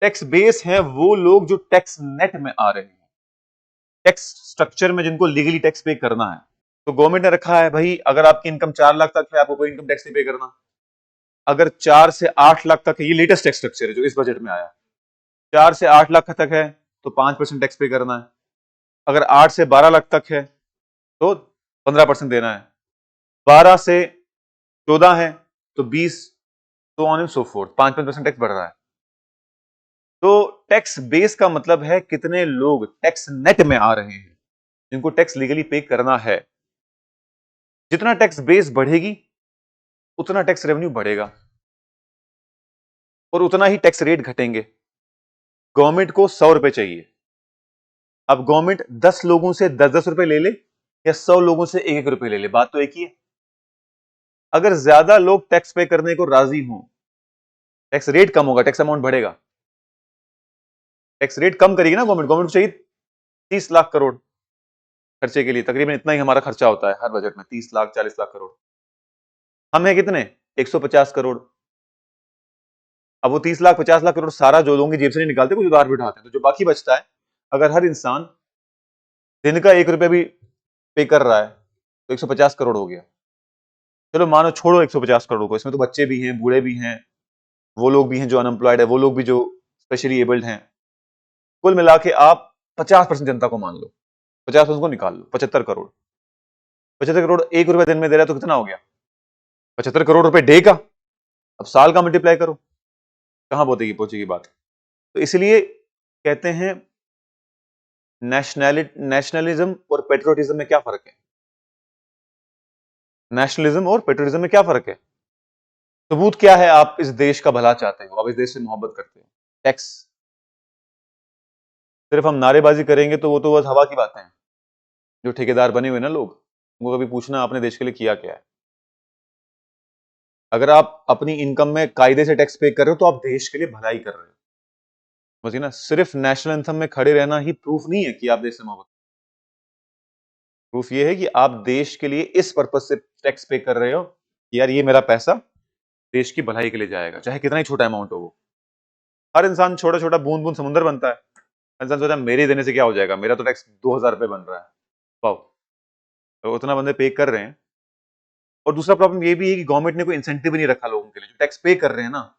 Tax base हैं वो लोग जो टैक्स नेट में आ रहे हैं, टैक्स स्ट्रक्चर में जिनको लीगली टैक्स पे करना है। तो गवर्नमेंट ने रखा है भाई, अगर आपकी इनकम 4 लाख तक है आपको कोई इनकम टैक्स नहीं पे करना। अगर 4 से 8 लाख तक है, ये लेटेस्ट टैक्स स्ट्रक्चर है जो इस बजट में आया, 4 से 8 लाख तक है तो 5% टैक्स पे करना है। अगर 8 से 12 लाख तक है तो 15% देना है। 12 से 14 है तो 20, तो on and so fourth, 5% tax बढ़ रहा है। तो टैक्स बेस का मतलब है कितने लोग टैक्स नेट में आ रहे हैं, जिनको टैक्स लीगली पे करना है। जितना टैक्स बेस बढ़ेगी उतना टैक्स रेवेन्यू बढ़ेगा और उतना ही टैक्स रेट घटेंगे। गवर्नमेंट को 100 रुपए चाहिए, अब गवर्नमेंट 10 लोगों से 10-10 रुपए ले ले या 100 लोगों से 1-1 रुपए ले ले, बात तो एक ही है। अगर ज्यादा लोग टैक्स पे करने को राजी हों, टैक्स रेट कम होगा, टैक्स अमाउंट बढ़ेगा। टैक्स रेट कम करेगी ना गवर्नमेंट, गवर्नमेंट को चाहिए 30 लाख करोड़ खर्चे के लिए, तकरीबन इतना ही हमारा खर्चा होता है हर बजट में, 30 लाख 40 लाख करोड़। हम है कितने, 150 करोड़। अब वो 30 लाख 50 लाख करोड़ सारा जो लोगों की जेब से नहीं निकालते, कुछ उधार भी उठाते हैं, तो जो बाकी बचता है, अगर हर इंसान दिन का 1 रुपया भी पे कर रहा है तो 150 करोड़ हो गया। चलो मानो छोड़ो 150 करोड़ को, इसमें तो बच्चे भी हैं, बूढ़े भी हैं, वो लोग भी हैं जो अनएम्प्लॉयड है, वो लोग भी जो स्पेशली एबल्ड हैं। कुल मिला के आप 50% जनता को मान लो, 50% को निकाल लो, 75 करोड़। 75 करोड़ 1 रुपया दिन में दे रहा है तो कितना हो गया, 75 करोड़ रुपए डे का। अब साल का मल्टीप्लाई करो, कहां पहुंचेगी बात। तो इसलिए कहते हैं नेशनलिज्म और पेट्रोटिज्म में क्या फर्क है। नेशनलिज्म और पेट्रोटिज्म में क्या फर्क है, सबूत क्या है। आप इस देश का भला चाहते हो, आप इस देश से मोहब्बत करते हो, टैक्स। सिर्फ हम नारेबाजी करेंगे तो वो तो बस हवा की बातें हैं। जो ठेकेदार बने हुए ना लोग, उनको कभी पूछना आपने देश के लिए किया क्या है। अगर आप अपनी इनकम में कायदे से टैक्स पे कर रहे हो तो आप देश के लिए भलाई कर रहे हो, समझिए ना। सिर्फ नेशनल एंथम में खड़े रहना ही प्रूफ नहीं है कि आप देश से मोहब्बत। प्रूफ ये है कि आप देश के लिए इस पर्पज से टैक्स पे कर रहे हो कि यार ये मेरा पैसा देश की भलाई के लिए जाएगा, चाहे कितना ही छोटा अमाउंट हो वो। हर इंसान छोटा छोटा बूंद बूंद समुद्र बनता है। इंसान सोचता है मेरे देने से क्या हो जाएगा, मेरा तो टैक्स 2000 रुपए बन रहा है, वाओ। तो उतना बंदे पे कर रहे हैं। और दूसरा प्रॉब्लम ये भी है कि गवर्नमेंट ने कोई इंसेंटिव नहीं रखा लोगों के लिए, जो टैक्स पे कर रहे हैं ना,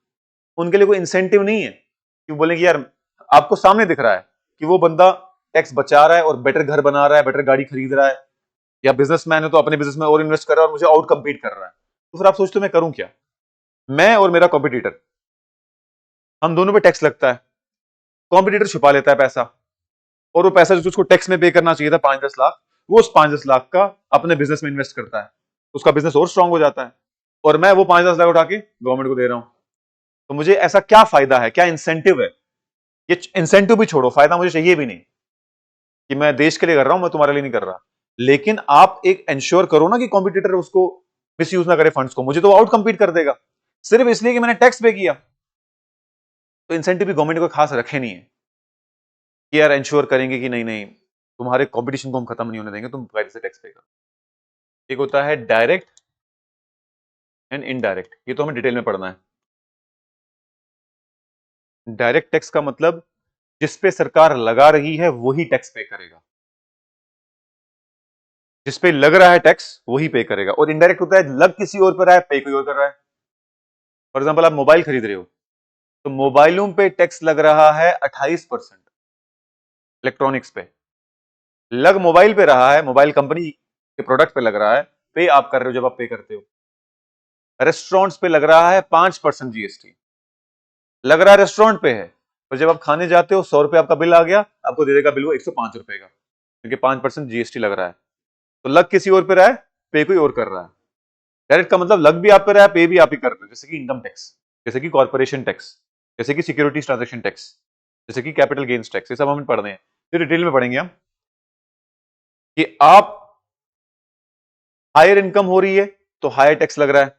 उनके लिए कोई इंसेंटिव नहीं है कि बोले कि यार, आपको सामने दिख रहा है कि वो बंदा टैक्स बचा रहा है और बेटर घर बना रहा है, बेटर गाड़ी खरीद रहा है, या बिजनेसमैन है तो अपने बिजनेस में और इन्वेस्ट कर रहा है और मुझे आउट कम्पीट कर रहा है। तो फिर आप सोचते हो मैं करूं क्या, मैं और मेरा कॉम्पिटिटर, हम दोनों पे टैक्स लगता है। कॉम्पिटिटर छुपा लेता है पैसा, और वो पैसा जो उसको टैक्स में पे करना चाहिए था 5-10 लाख, वो उस 5-10 लाख का अपने बिजनेस में इन्वेस्ट करता है, उसका बिजनेस और स्ट्रांग हो जाता है, और मैं वो 5-10 लाख उठा के गवर्नमेंट को दे रहा हूं। तो मुझे ऐसा क्या फायदा है, क्या इंसेंटिव है। ये इंसेंटिव भी छोड़ो, फायदा मुझे चाहिए भी नहीं कि मैं देश के लिए कर रहा हूं, मैं तुम्हारे लिए नहीं कर रहा। लेकिन आप एक इंश्योर करो ना कि कॉम्पिटिटर उसको मिस यूज ना करे फंड्स को, मुझे तो आउट कम्पीट कर देगा सिर्फ इसलिए कि मैंने टैक्स पे किया। तो इंसेंटिव भी गवर्नमेंट को खास रखे नहीं है कि यार इंश्योर करेंगे कि नहीं नहीं तुम्हारे कंपटीशन को हम खत्म नहीं होने देंगे, तुम पहले से टैक्स पे करो। एक होता है डायरेक्ट एंड इनडायरेक्ट, ये तो हमें डिटेल में पढ़ना है। डायरेक्ट टैक्स का मतलब जिस पे सरकार लगा रही है वही टैक्स पे करेगा, जिस पे लग रहा है टैक्स वही पे करेगा। और इनडायरेक्ट होता है लग किसी और पर रहा है, पे कोई और कर रहा है। फॉर एग्जाम्पल आप मोबाइल खरीद रहे हो तो मोबाइलों पे टैक्स लग रहा है 28%, इलेक्ट्रॉनिक्स पे लग मोबाइल पे रहा है, मोबाइल कंपनी के प्रोडक्ट पे लग रहा है, पे आप कर रहे हो जब आप पे करते हो। रेस्टोरेंट्स पे लग रहा है 5% जीएसटी, लग रहा है रेस्टोरेंट पे है, पर जब आप खाने जाते हो 100 रुपए आपका बिल आ गया, आपको दे देगा बिल वो 105 रुपए का, क्योंकि 5% जीएसटी लग रहा है। तो लग किसी और पे रहा है, पे कोई और कर रहा है। डायरेक्ट का मतलब लग भी आप पे रहा है, पे भी आप ही कर रहे हो, जैसे कि इनकम टैक्स, जैसे कि कॉर्पोरेशन टैक्स, जैसे कि सिक्योरिटीज ट्रांजेक्शन टैक्स, जैसे कि कैपिटल गेन्स टैक्स। ये सब हम पढ़ रहे हैं, फिर डिटेल में पढ़ेंगे हम कि आप हायर इनकम हो रही है तो हायर टैक्स लग रहा है,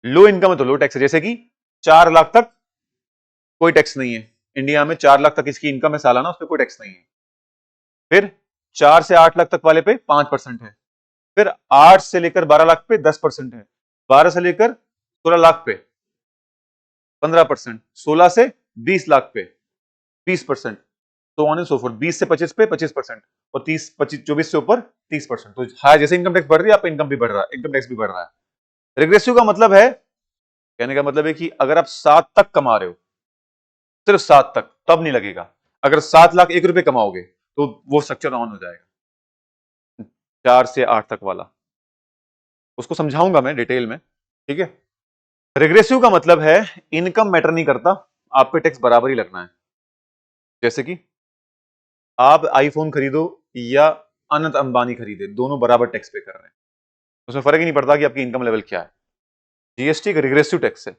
लो इनकम है तो लो टैक्स है। जैसे कि 4 लाख तक कोई टैक्स नहीं है इंडिया में, 4 लाख तक इसकी इनकम है सालाना, उस पर कोई टैक्स नहीं है। फिर 4 से 8 लाख तक वाले पे 5% है। फिर 8 से लेकर 12 लाख पे 10% है। 12 से लेकर 16 लाख पे 15%, 16 से 20 लाख पे 20%, तो ऑन एंड सो फोर्थ, 20 से 25 पे 25%, और 30 25 24 से ऊपर 30%। तो हाँ, जैसे इनकम टैक्स बढ़ रही है, आपका इनकम भी बढ़ रहा है, इनकम टैक्स भी बढ़ रहा है। रिग्रेसिव का मतलब है, कहने का मतलब है कि अगर आप 7 तक कमा रहे हो, सिर्फ 7 तक, तब नहीं लगेगा। अगर 7 लाख 1 रुपए कमाओगे तो वो स्ट्रक्चर ऑन हो जाएगा। 4 से 8 तक वाला, उसको समझाऊंगा मैं डिटेल में, ठीक है। रिग्रेसिव का मतलब है इनकम मैटर नहीं करता, आप पे टैक्स बराबर ही लगना है। जैसे कि आप आईफोन खरीदो या अनंत अंबानी खरीदे, दोनों बराबर टैक्स पे कर रहे हैं, उसमें फर्क ही नहीं पड़ता कि आपकी इनकम लेवल क्या है। जीएसटी एक रिग्रेसिव टैक्स है।